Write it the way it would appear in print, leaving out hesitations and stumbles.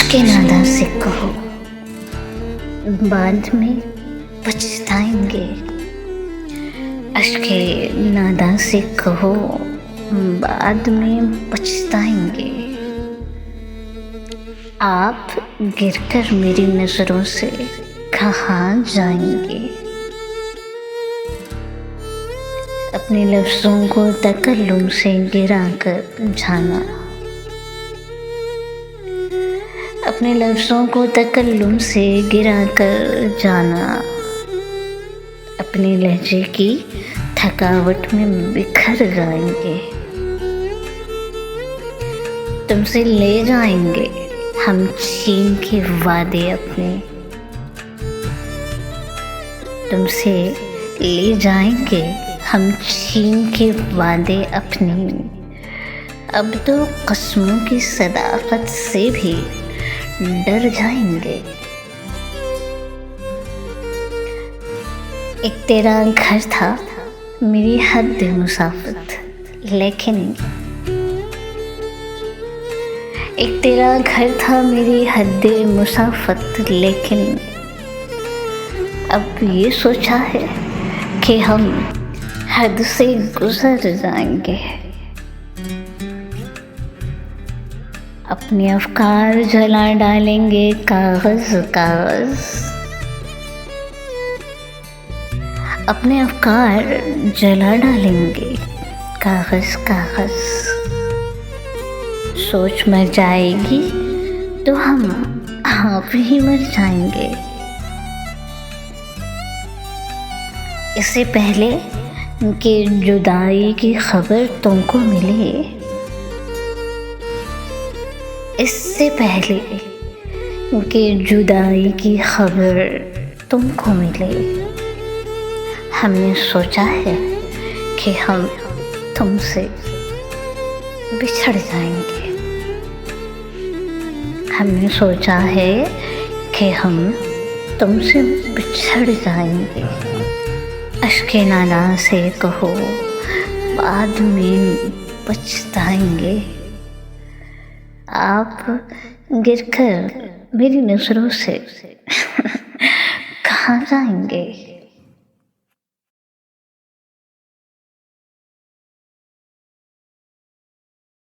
अश्के नादा से कहो, बाद में पछताएंगे। अश्के नादा से कहो, बाद में पछताएंगे। आप गिरकर मेरी नजरों से कहाँ जाएंगे। अपने लफ्ज़ों को तकल्लुम से गिरा कर जाना, अपने लफ्ज़ों को तकल्लुम से गिरा कर जाना। अपने लहजे की थकावट में बिखर जाएंगे। तुमसे ले जाएंगे हम छीन के वादे अपने, तुमसे ले जाएंगे हम छीन के वादे अपने। अब तो कसमों की सदाकत से भी डर जाएंगे। एक तेरा घर था मेरी हद मुसाफत, लेकिन एक तेरा घर था मेरी हद मुसाफत, लेकिन अब ये सोचा है कि हम हद से गुजर जाएंगे। अपने अफकार जला डालेंगे कागज कागज, अपने अफकार जला डालेंगे कागज कागज। सोच मर जाएगी तो हम आप ही मर जाएंगे। इससे पहले कि जुदाई की खबर तुमको मिले, इससे पहले कि जुदाई की खबर तुमको मिले, हमने सोचा है कि हम तुमसे बिछड़ जाएंगे। हमने सोचा है कि हम तुमसे बिछड़ जाएंगे। अश्के नादा से कहो, बाद में पछताएंगे। आप गिरकर मेरी नजरों से कहाँ जाएंगे।